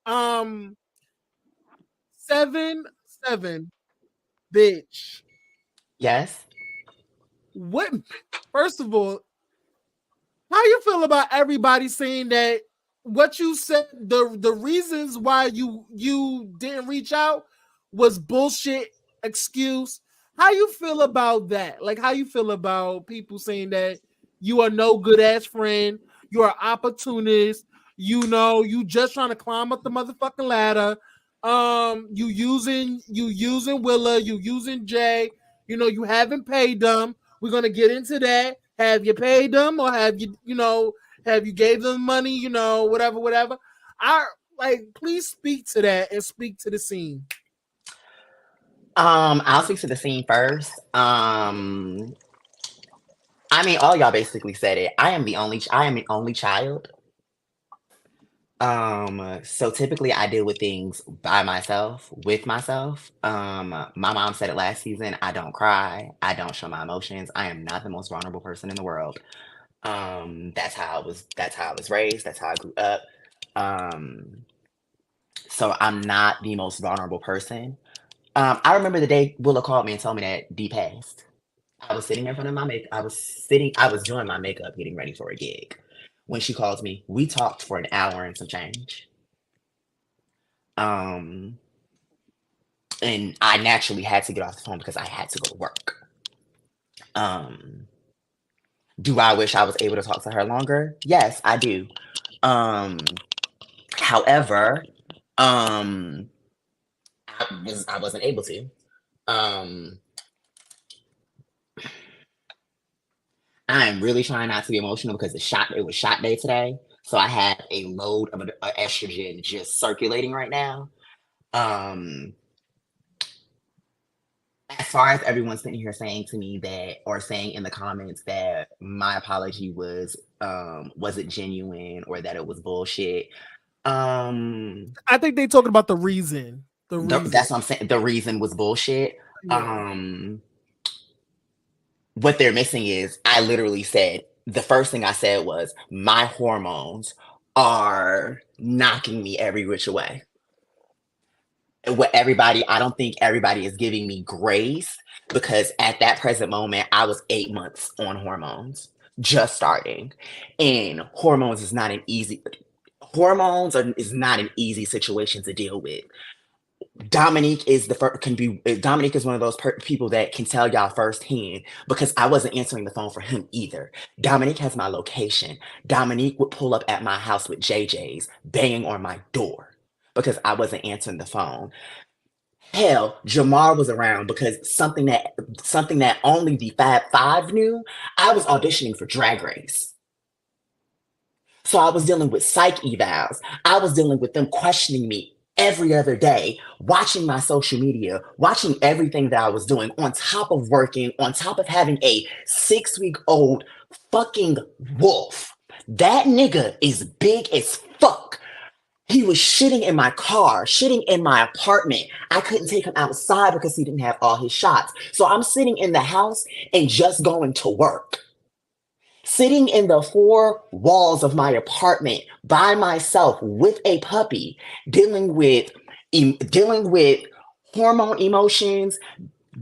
Um, 7-7, bitch. Yes. What? First of all, how you feel about everybody saying that what you said, the reasons why you didn't reach out was bullshit excuse? How you feel about that? Like, how you feel about people saying that you are no good ass friend, you are opportunist, you just trying to climb up the motherfucking ladder. You using Willa, you using Jay, you haven't paid them. We're gonna get into that. Have you paid them, or have you gave them money? Whatever. I please speak to that and speak to the scene. I'll speak to the scene first. I mean, all y'all basically said it. I am an only child. So typically I deal with things by myself, with myself. My mom said it last season. I don't cry. I don't show my emotions. I am not the most vulnerable person in the world. That's how I was raised. That's how I grew up. Um, so I'm not the most vulnerable person. I remember the day Willa called me and told me that D passed. I was sitting in front of my make. I was doing my makeup, getting ready for a gig. When she calls me, we talked for an hour and some change. Um, and I naturally had to get off the phone because I had to go to work. Um, do I wish I was able to talk to her longer? Yes, I do. Um, however, um, I wasn't able to. Um, I am really trying not to be emotional because it was shot day today, so I have a load of estrogen just circulating right now. Um, as far as everyone sitting here saying to me that, or saying in the comments that my apology wasn't genuine or that it was bullshit. Um, I think they talking about the reason. The reason. that's what I'm saying. The reason was bullshit. Yeah. Um, what they're missing is I literally said the first thing I said was my hormones are knocking me every which way. I don't think everybody is giving me grace because at that present moment I was 8 months on hormones, just starting, and is not an easy situation to deal with. Dominique is the first can be Dominique is one of those people that can tell y'all firsthand because I wasn't answering the phone for him either. Dominique has my location. Dominique would pull up at my house with JJ's banging on my door because I wasn't answering the phone. Hell, Jamar was around because something that only the Fab Five knew. I was auditioning for Drag Race. So I was dealing with psych evals. I was dealing with them questioning me every other day, watching my social media, watching everything that I was doing, on top of working, on top of having a 6 week old fucking wolf. That nigga is big as fuck. He was shitting in my car, shitting in my apartment. I couldn't take him outside because he didn't have all his shots. So I'm sitting in the house and just going to work, sitting in the four walls of my apartment by myself with a puppy, dealing with dealing with hormone emotions,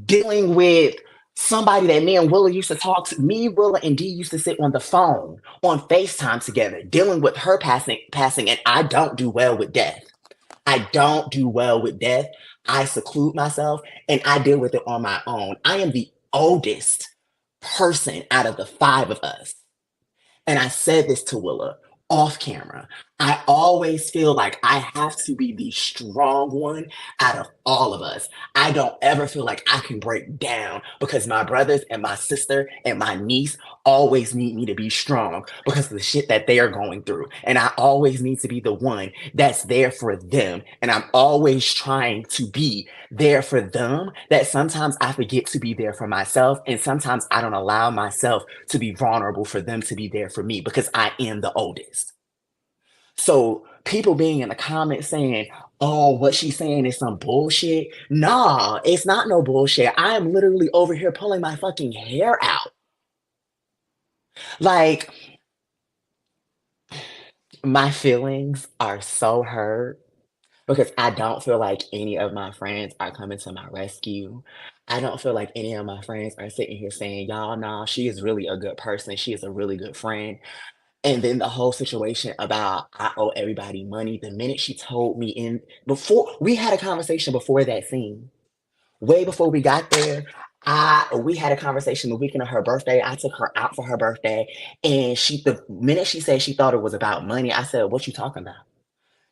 dealing with somebody that me and Willa used to talk to. Me, Willa, and D used to sit on the phone on FaceTime together, dealing with her passing, and I don't do well with death. I don't do well with death. I seclude myself and I deal with it on my own. I am the oldest person out of the five of us. And I said this to Willa off camera. I always feel like I have to be the strong one out of all of us. I don't ever feel like I can break down because my brothers and my sister and my niece always need me to be strong because of the shit that they are going through. And I always need to be the one that's there for them. And I'm always trying to be there for them, that sometimes I forget to be there for myself. And sometimes I don't allow myself to be vulnerable for them to be there for me because I am the oldest. So people being in the comments saying, oh, what she's saying is some bullshit. Nah, it's not no bullshit. I am literally over here pulling my fucking hair out. Like, my feelings are so hurt. because I don't feel like any of my friends are coming to my rescue. I don't feel like any of my friends are sitting here saying, y'all, nah, she is really a good person. She is a really good friend. And then the whole situation about I owe everybody money. The minute she told me in before we had a conversation before that scene, way before we got there, we had a conversation the weekend of her birthday. I took her out for her birthday, and the minute she said she thought it was about money, I said, "What you talking about?"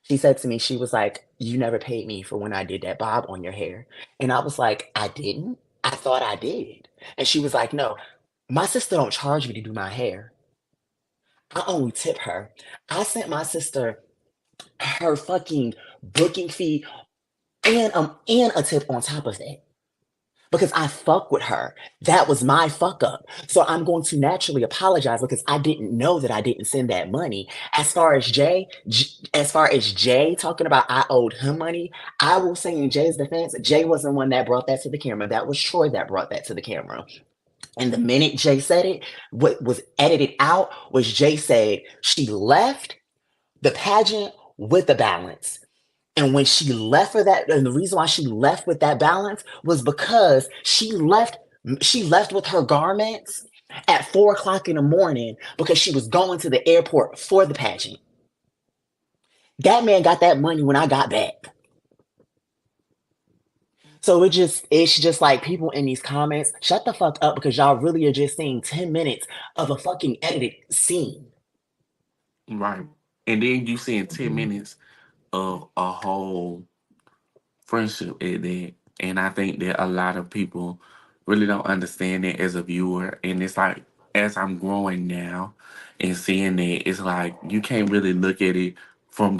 She said to me, she was like, "You never paid me for when I did that bob on your hair," and I was like, "I didn't. I thought I did," and she was like, "No, my sister don't charge me to do my hair. I only tip her. I sent my sister her fucking booking fee and a tip on top of that." Because I fuck with her. That was my fuck up. So I'm going to naturally apologize because I didn't know that I didn't send that money. As far as Jay talking about I owed him money, I will say in Jay's defense, Jay wasn't one that brought that to the camera. That was Troy that brought that to the camera. And the minute Jay said it, what was edited out was Jay said she left the pageant with the balance. And when she left for that, and the reason why she left with that balance was because she left with her garments at 4 o'clock in the morning because she was going to the airport for the pageant. That man got that money when I got back. So it's just like people in these comments, shut the fuck up because y'all really are just seeing 10 minutes of a fucking edited scene. Right. And then you seeing 10 minutes of a whole friendship at that. And I think that a lot of people really don't understand it as a viewer. And it's like, as I'm growing now and seeing that, it's like you can't really look at it from